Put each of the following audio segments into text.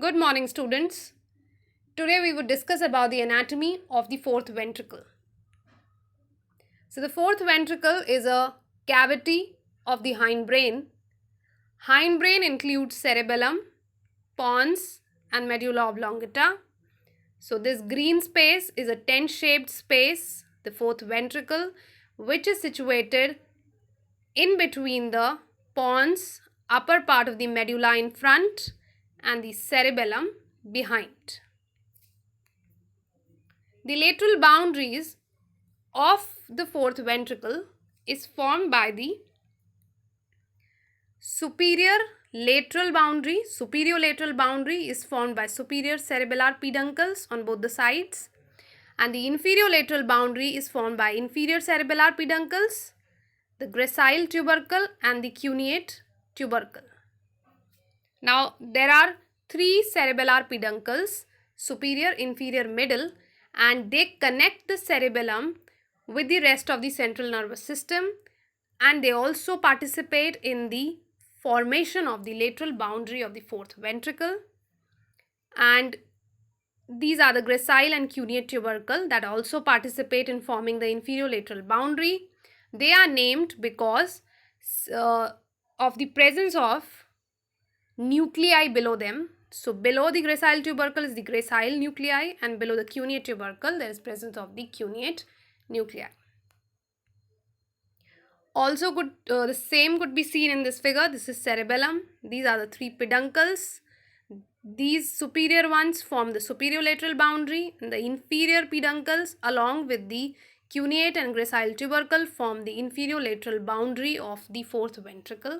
Good morning, students. Today we would discuss about the anatomy of the fourth ventricle. So the fourth ventricle is a cavity of the hindbrain. Hindbrain includes cerebellum, pons and medulla oblongata. So this green space is a tent-shaped space, the fourth ventricle, which is situated in between the pons, upper part of the medulla in front and the cerebellum behind. The lateral boundaries of the fourth ventricle is formed by the superior lateral boundary. Superior lateral boundary is formed by superior cerebellar peduncles on both the sides, and the inferior lateral boundary is formed by inferior cerebellar peduncles, the gracile tubercle and the cuneate tubercle. Now there are three cerebellar peduncles, superior, inferior, middle, and they connect the cerebellum with the rest of the central nervous system, and they also participate in the formation of the lateral boundary of the fourth ventricle. And these are the gracile and cuneate tubercle that also participate in forming the inferior lateral boundary. They are named because of the presence of nuclei below them. So below the gracile tubercle is the gracile nuclei, and below the cuneate tubercle there is presence of the cuneate nuclei. Also the same could be seen in this figure. This is cerebellum. These are the three peduncles. These superior ones form the superior lateral boundary, and the inferior peduncles along with the cuneate and gracile tubercle form the inferior lateral boundary of the fourth ventricle.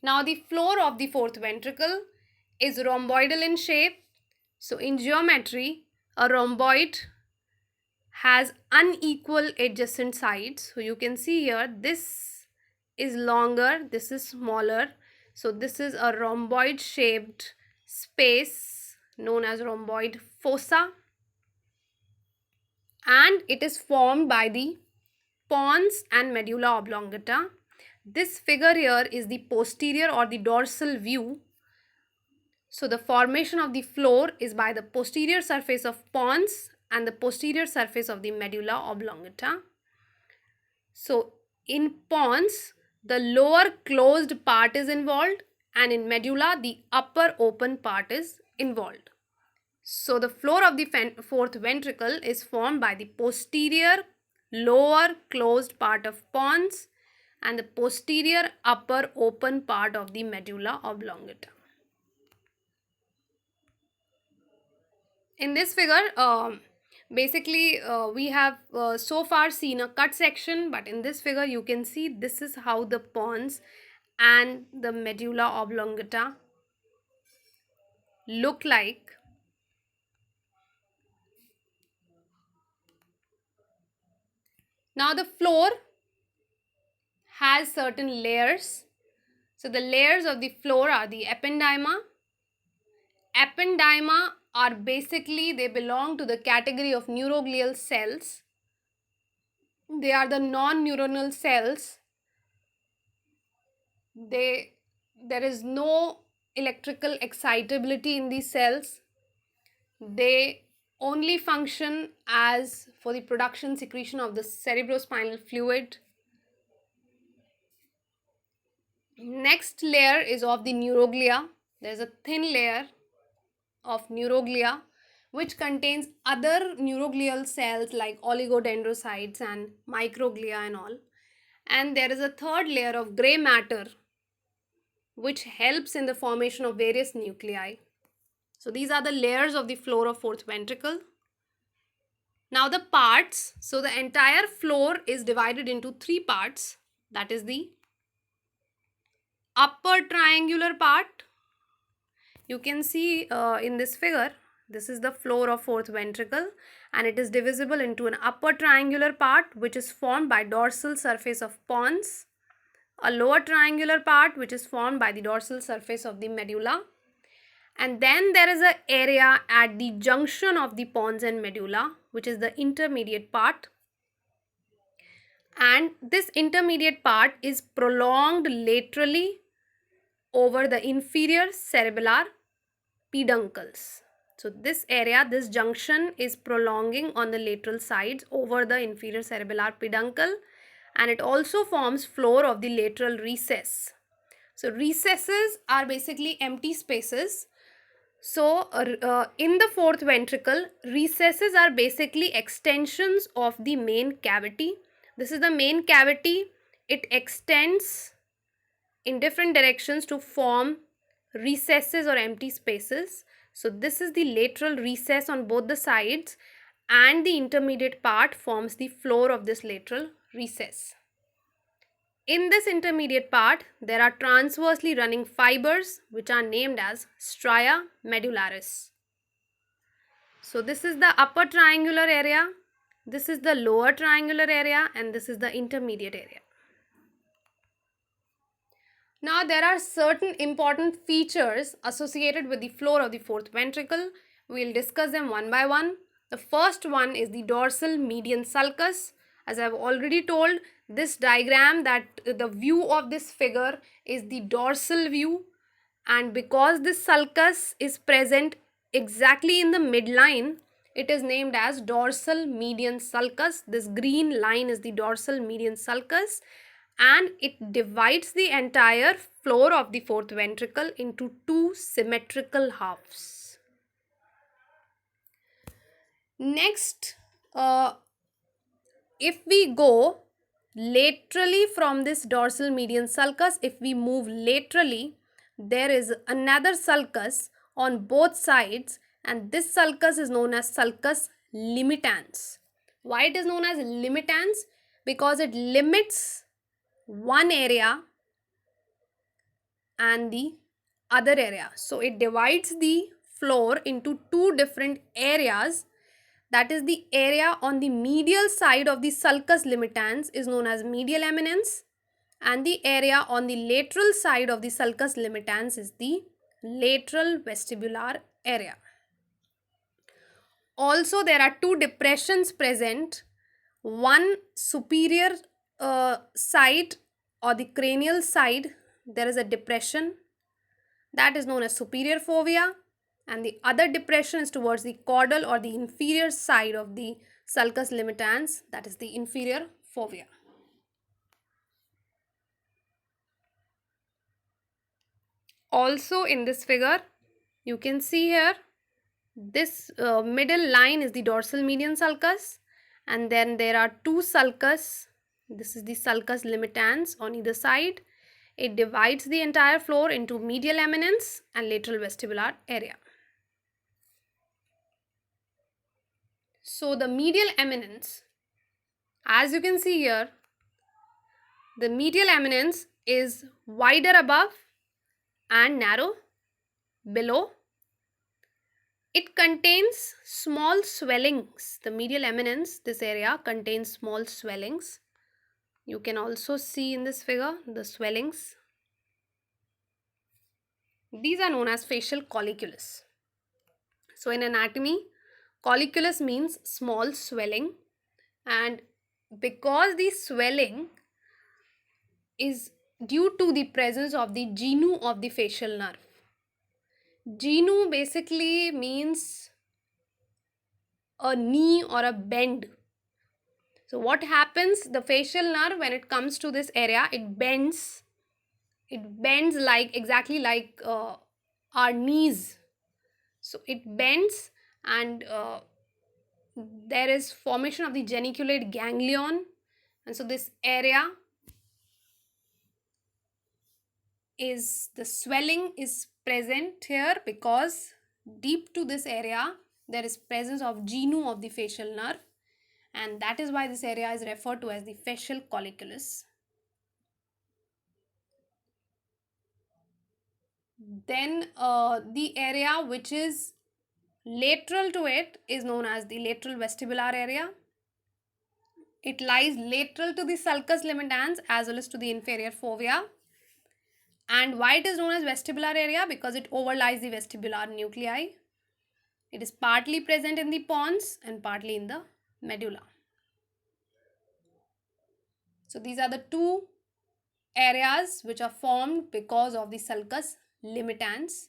Now the floor of the fourth ventricle is rhomboidal in shape. So in geometry, a rhomboid has unequal adjacent sides. So you can see here, this is longer, this is smaller. So this is a rhomboid shaped space known as rhomboid fossa, and it is formed by the pons and medulla oblongata. This figure here is the posterior or the dorsal view. So the formation of the floor is by the posterior surface of pons and the posterior surface of the medulla oblongata. So in pons, the lower closed part is involved, and in medulla, the upper open part is involved. So the floor of the fourth ventricle is formed by the posterior lower closed part of pons and the posterior upper open part of the medulla oblongata. In this figure, basically we have so far seen a cut section, but in this figure you can see this is how the pons and the medulla oblongata look like. Now the floor has certain layers. So the layers of the floor are the ependyma. Ependyma are basically, they belong to the category of neuroglial cells. They are the non-neuronal cells. There is no electrical excitability in these cells. They only function as for the production secretion of the cerebrospinal fluid. Next layer is of the neuroglia. There is a thin layer of neuroglia which contains other neuroglial cells like oligodendrocytes and microglia and all. And there is a third layer of gray matter which helps in the formation of various nuclei. So these are the layers of the floor of fourth ventricle. Now the parts. So the entire floor is divided into three parts. That is the upper triangular part. You can see in this figure, this is the floor of fourth ventricle, and it is divisible into an upper triangular part which is formed by dorsal surface of pons, a lower triangular part which is formed by the dorsal surface of the medulla, and then there is an area at the junction of the pons and medulla which is the intermediate part, and this intermediate part is prolonged laterally over the inferior cerebellar peduncles. So this area, this junction is prolonging on the lateral sides over the inferior cerebellar peduncle, and it also forms floor of the lateral recess. So recesses are basically empty spaces. So in the fourth ventricle, recesses are basically extensions of the main cavity. This is the main cavity. It extends in different directions to form recesses or empty spaces. So this is the lateral recess on both the sides, and the intermediate part forms the floor of this lateral recess. In this intermediate part, there are transversely running fibers which are named as stria medullaris. So this is the upper triangular area, this is the lower triangular area, and this is the intermediate area. Now there are certain important features associated with the floor of the fourth ventricle. We will discuss them one by one. The first one is the dorsal median sulcus. As I have already told, this diagram, that the view of this figure is the dorsal view, and because this sulcus is present exactly in the midline, it is named as dorsal median sulcus. This green line is the dorsal median sulcus, and it divides the entire floor of the fourth ventricle into two symmetrical halves. Next, if we go laterally from this dorsal median sulcus, if we move laterally, there is another sulcus on both sides, and this sulcus is known as sulcus limitans. Why it is known as limitans? Because it limits one area and the other area. So it divides the floor into two different areas. That is, the area on the medial side of the sulcus limitans is known as medial eminence, and the area on the lateral side of the sulcus limitans is the lateral vestibular area. Also, there are two depressions present. One superior side or the cranial side, there is a depression that is known as superior fovea, and the other depression is towards the caudal or the inferior side of the sulcus limitans, that is the inferior fovea. Also in this figure, you can see here, this middle line is the dorsal median sulcus, and then there are two sulcus. This is the sulcus limitans on either side. It divides the entire floor into medial eminence and lateral vestibular area. So the medial eminence, as you can see here, the medial eminence is wider above and narrow below. It contains small swellings. The medial eminence, this area, contains small swellings. You can also see in this figure the swellings. These are known as facial colliculus. So in anatomy, colliculus means small swelling, and because the swelling is due to the presence of the genu of the facial nerve. Genu basically means a knee or a bend. So what happens, the facial nerve, when it comes to this area, it bends like exactly like our knees. So it bends, and there is formation of the geniculate ganglion, and so this area is, the swelling is present here because deep to this area there is presence of genu of the facial nerve, and that is why this area is referred to as the facial colliculus. Then the area which is lateral to it is known as the lateral vestibular area. It lies lateral to the sulcus limitans as well as to the inferior fovea. And why it is known as vestibular area? Because it overlies the vestibular nuclei. It is partly present in the pons and partly in the medulla. So these are the two areas which are formed because of the sulcus limitans.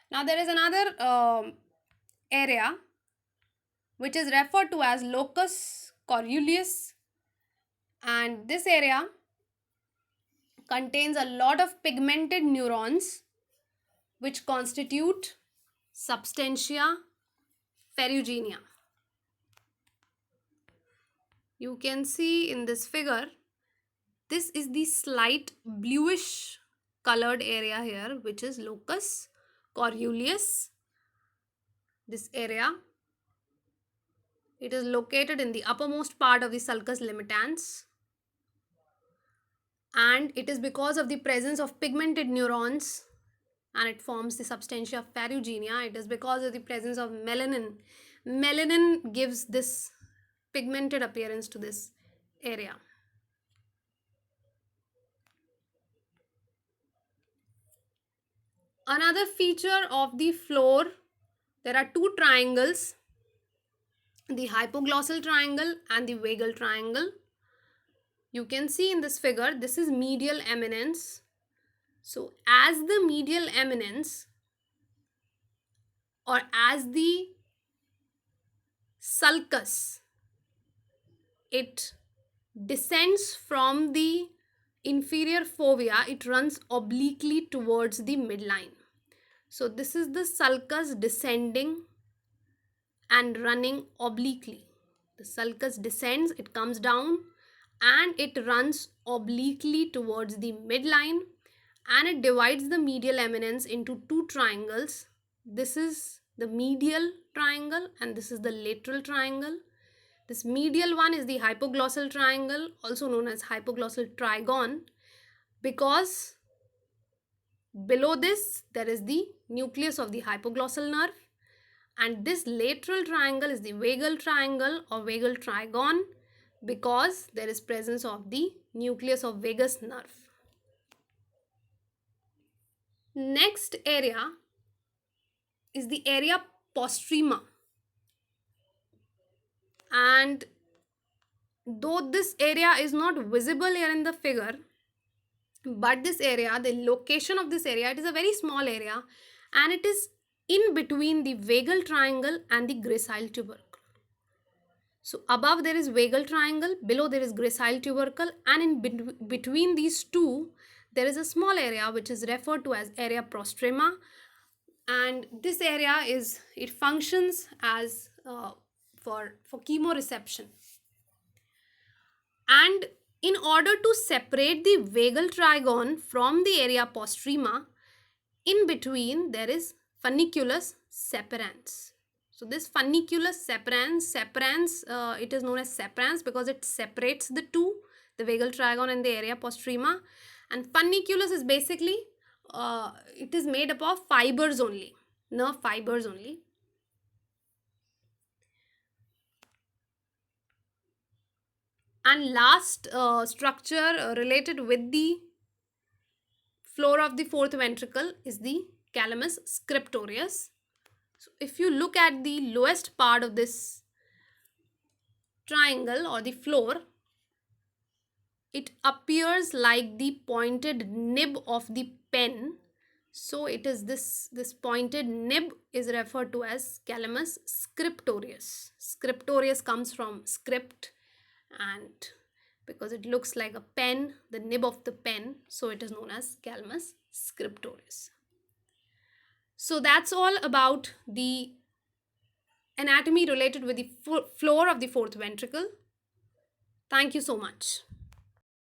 Now there is another area which is referred to as locus coeruleus, and this area contains a lot of pigmented neurons which constitute substantia ferruginea. You can see in this figure, this is the slight bluish colored area here, which is locus coeruleus. This area, it is located in the uppermost part of the sulcus limitans, and it is because of the presence of pigmented neurons and it forms the substantia ferruginea. It is because of the presence of melanin. Melanin gives this pigmented appearance to this area. Another feature of the floor, there are two triangles, the hypoglossal triangle and the vagal triangle. You can see in this figure, this is medial eminence. So as the medial eminence or as the sulcus, it descends from the inferior fovea, it runs obliquely towards the midline. So this is the sulcus descending and running obliquely. The sulcus descends, it comes down and it runs obliquely towards the midline, and it divides the medial eminence into two triangles. This is the medial triangle and this is the lateral triangle. This medial one is the hypoglossal triangle, also known as hypoglossal trigon, because below this there is the nucleus of the hypoglossal nerve, and this lateral triangle is the vagal triangle or vagal trigon because there is presence of the nucleus of vagus nerve. Next area is the area postrema, and though this area is not visible here in the figure, but this area, the location of this area, it is a very small area and it is in between the vagal triangle and the gracile tubercle. So above there is vagal triangle, below there is gracile tubercle, and in between these two there is a small area which is referred to as area postrema, and this area is, it functions as for chemoreception. And in order to separate the vagal trigon from the area postrema, in between there is funiculus separans. So this funiculus separans, it is known as separans because it separates the two, the vagal trigon and the area postrema. And funiculus is basically, it is made up of fibers only, nerve fibers only. And last structure related with the floor of the fourth ventricle is the calamus scriptorius. So if you look at the lowest part of this triangle or the floor, it appears like the pointed nib of the pen. So it is this pointed nib is referred to as calamus scriptorius. Scriptorius comes from script, and because it looks like a pen, the nib of the pen, so it is known as calamus scriptorius. So that's all about the anatomy related with the floor of the fourth ventricle. Thank you so much.